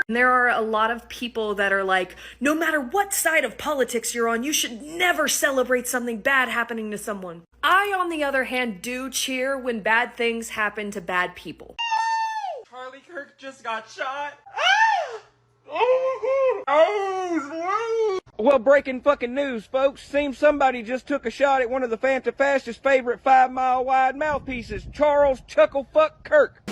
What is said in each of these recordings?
And there are a lot of people that are like, no matter what side of politics you're on, you should never celebrate something bad happening to someone. I, on the other hand, do cheer when bad things happen to bad people. Charlie Kirk just got shot. Oh, well, breaking fucking news, folks. Seems somebody just took a shot at one of the Fanta-Fastest favorite 5-mile wide mouthpieces, Charles Chucklefuck Kirk.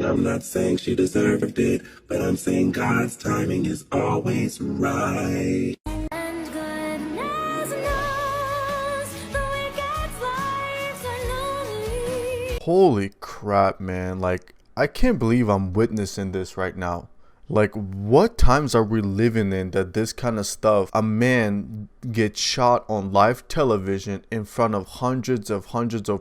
I'm not saying she deserved it, but I'm saying God's timing is always right. And goodness knows the wicked's lives are lonely. Holy crap, man. Like, I can't believe I'm witnessing this right now. Like, what times are we living in that this kind of stuff, a man gets shot on live television in front of hundreds of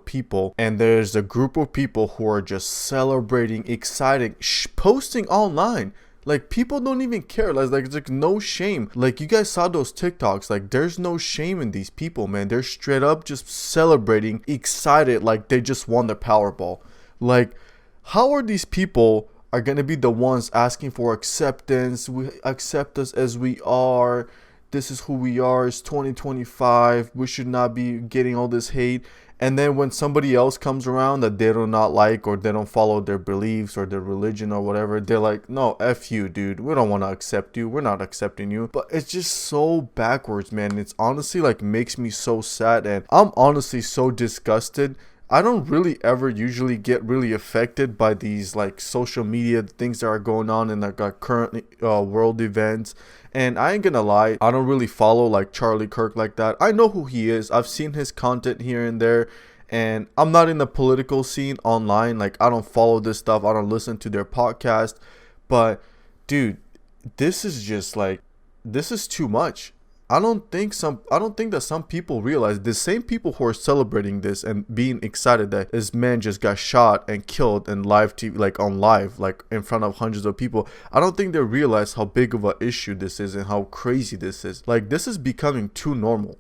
people, and there's a group of people who are just celebrating, excited, posting online. Like, people don't even care. Like, it's like no shame. Like, you guys saw those TikToks. Like, there's no shame in these people, man. They're straight up just celebrating, excited, like they just won the Powerball. Like, how are these people are going to be the ones asking for acceptance? We accept us as we are. This is who we are. It's 2025. We should not be getting all this hate. And then when somebody else comes around that they do not like, or they don't follow their beliefs or their religion or whatever, they're like, no, F you, dude. We don't want to accept you. We're not accepting you. But it's just so backwards, man. It's honestly like makes me so sad. And I'm honestly so disgusted. I don't really ever usually get really affected by these like social media things that are going on in like current world events. And I ain't gonna lie, I don't really follow like Charlie Kirk like that. I know who he is. I've seen his content here and there. And I'm not in the political scene online. Like, I don't follow this stuff. I don't listen to their podcast. But dude, this is just like, this is too much. I don't think that some people realize, the same people who are celebrating this and being excited that this man just got shot and killed in live TV, like on live, like in front of hundreds of people. I don't think they realize how big of an issue this is and how crazy this is. Like, this is becoming too normal.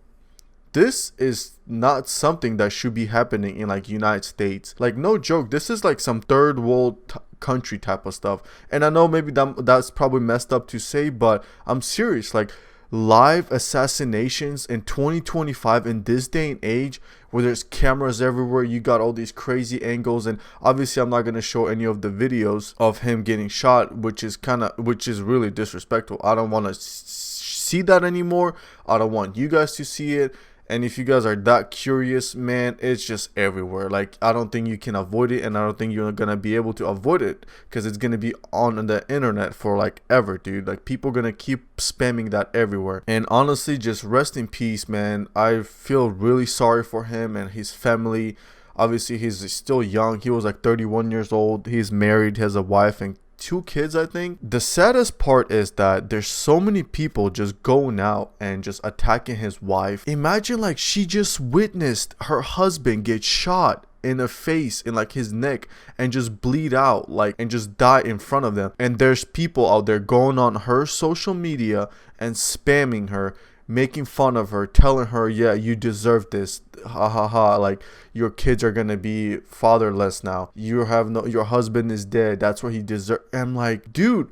This is not something that should be happening in like United States. Like, no joke, this is like some third world country type of stuff. And I know maybe that's probably messed up to say, but I'm serious. Like, live assassinations in 2025 in this day and age where there's cameras everywhere, you got all these crazy angles. And obviously I'm not going to show any of the videos of him getting shot, which is really disrespectful. I don't want to see that anymore. I don't want you guys to see it. And if you guys are that curious, man, it's just everywhere. Like, I don't think you can avoid it, and I don't think you're gonna be able to avoid it, because it's gonna be on the internet for like ever, dude. Like, people gonna keep spamming that everywhere. And honestly, just rest in peace, man. I feel really sorry for him and his family. Obviously, he's still young. He was like 31 years old. He's married, has a wife and 2 kids, I think. The saddest part is that there's so many people just going out and just attacking his wife. Imagine, like, she just witnessed her husband get shot in the face, in like his neck, and just bleed out, like, and just die in front of them. And there's people out there going on her social media and spamming her, making fun of her, telling her, yeah, you deserve this, ha ha ha, like, your kids are gonna be fatherless now, your husband is dead, that's what he deserves. I'm like, dude,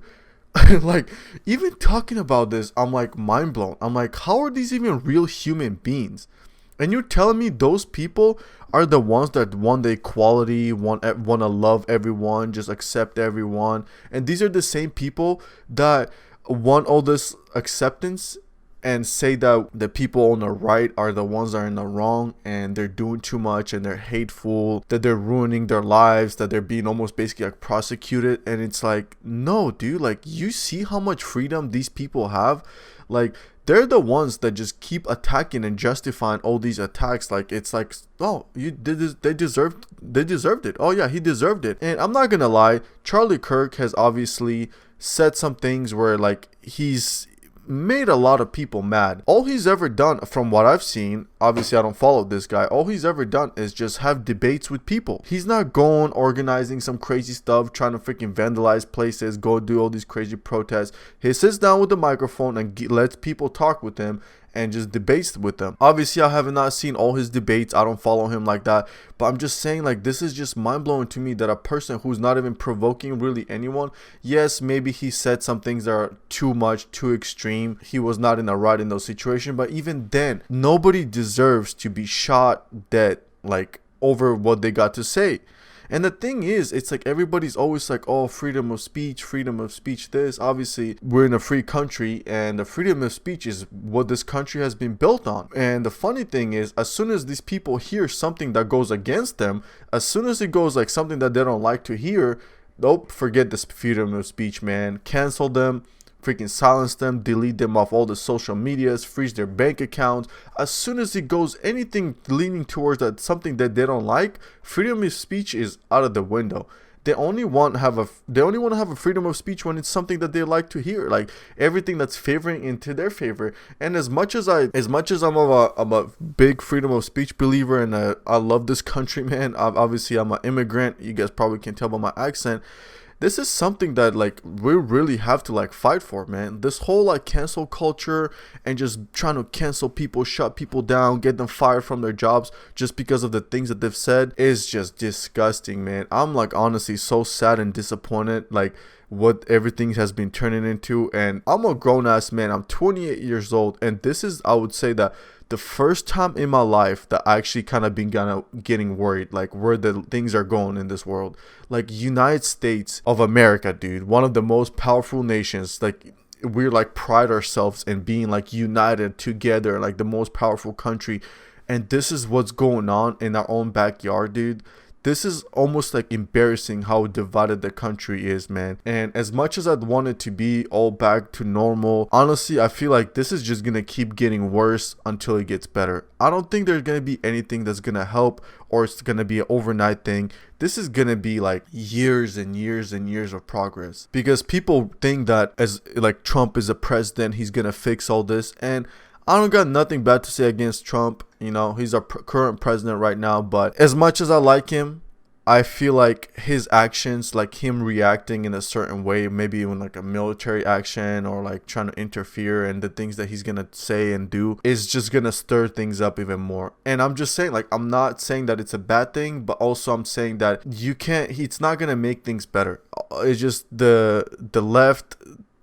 like, even talking about this, I'm like mind blown. I'm like, how are these even real human beings? And you're telling me those people are the ones that want the equality, want to love everyone, just accept everyone. And these are the same people that want all this acceptance and say that the people on the right are the ones that are in the wrong, and they're doing too much, and they're hateful, that they're ruining their lives, that they're being almost basically like prosecuted. And it's like, no, dude, like, you see how much freedom these people have? Like, they're the ones that just keep attacking and justifying all these attacks. Like, it's like, oh, you did this, they deserved it. Oh yeah, he deserved it. And I'm not gonna lie, Charlie Kirk has obviously said some things where, like, he's made a lot of people mad. All he's ever done, from what I've seen, obviously I don't follow this guy, all he's ever done is just have debates with people. He's not going organizing some crazy stuff, trying to freaking vandalize places, go do all these crazy protests. He sits down with the microphone and lets people talk with him and just debates with them. Obviously, I have not seen all his debates. I don't follow him like that. But I'm just saying, like, this is just mind-blowing to me that a person who's not even provoking really anyone, yes, maybe he said some things that are too much, too extreme. He was not in the right in those situations. But even then, nobody deserves to be shot dead, like, over what they got to say. And the thing is, it's like everybody's always like, oh, freedom of speech, this. Obviously, we're in a free country, and the freedom of speech is what this country has been built on. And the funny thing is, as soon as these people hear something that goes against them, as soon as it goes like something that they don't like to hear, nope, forget this freedom of speech, man. Cancel them. Freaking silence them, delete them off all the social medias, freeze their bank accounts. As soon as it goes anything leaning towards that something that they don't like, freedom of speech is out of the window. They only want to have a freedom of speech when it's something that they like to hear, like everything that's favoring into their favor. And as much as I'm a big freedom of speech believer, and I love this country, man. Obviously, I'm an immigrant. You guys probably can tell by my accent. This is something that like we really have to like fight for, man. This whole like cancel culture and just trying to cancel people, shut people down, get them fired from their jobs just because of the things that they've said is just disgusting, man. I'm like honestly so sad and disappointed like what everything has been turning into. And I'm a grown-ass man. I'm 28 years old, and this is, I would say, that the first time in my life that I actually kind of been getting worried, like where the things are going in this world. Like United States of America, dude, one of the most powerful nations. Like we're like pride ourselves in being like united together, like the most powerful country. And this is what's going on in our own backyard, dude. This is almost like embarrassing how divided the country is, man. And as much as I'd want it to be all back to normal, honestly, I feel like this is just gonna keep getting worse until it gets better. I don't think there's gonna be anything that's gonna help, or it's gonna be an overnight thing. This is gonna be like years and years and years of progress, because people think that as like Trump is a president, he's gonna fix all this. And I don't got nothing bad to say against Trump. You know, he's our current president right now. But as much as I like him, I feel like his actions, like him reacting in a certain way, maybe even like a military action or like trying to interfere, and the things that he's going to say and do is just going to stir things up even more. And I'm just saying, like, I'm not saying that it's a bad thing, but also I'm saying that it's not going to make things better. It's just the left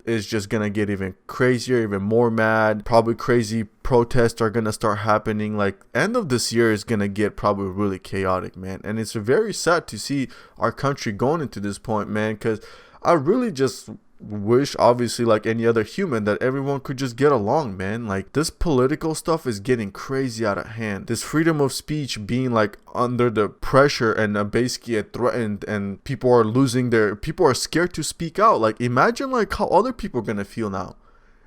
is just gonna get even crazier, even more mad. Probably crazy protests are gonna start happening. Like end of this year is gonna get probably really chaotic, man. And it's very sad to see our country going into this point, man, because I really just wish, obviously, like any other human, that everyone could just get along, man. Like this political stuff is getting crazy out of hand. This freedom of speech being like under the pressure and basically threatened, and people are scared to speak out. Like imagine like how other people are gonna feel now.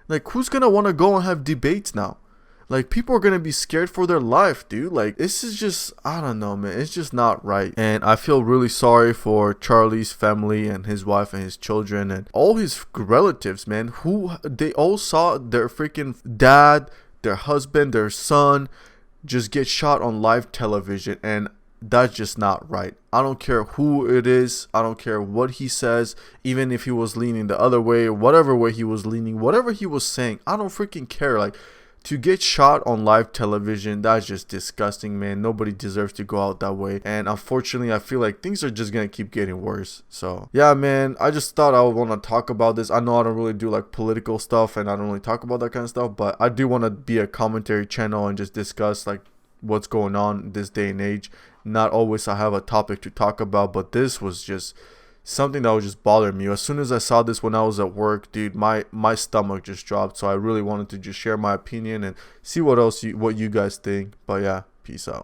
Like who's gonna want to go and have debates now? Like people are gonna be scared for their life, dude. Like this is just, I don't know, man. It's just not right. And I feel really sorry for Charlie's family and his wife and his children and all his relatives, man, who they all saw their freaking dad, their husband, their son just get shot on live television. And that's just not right. I don't care who it is. I don't care what he says. Even if he was leaning the other way, whatever way he was leaning, whatever he was saying, I don't freaking care. Like, to get shot on live television, that's just disgusting, man. Nobody deserves to go out that way. And unfortunately, I feel like things are just gonna keep getting worse. So yeah, man, I just thought I would want to talk about this. I know I don't really do like political stuff, and I don't really talk about that kind of stuff, but I do want to be a commentary channel and just discuss like what's going on this day and age. Not always I have a topic to talk about, but this was just something that was just bothering me. As soon as I saw this when I was at work, dude, my stomach just dropped. So I really wanted to just share my opinion and see what you guys think. But yeah, peace out.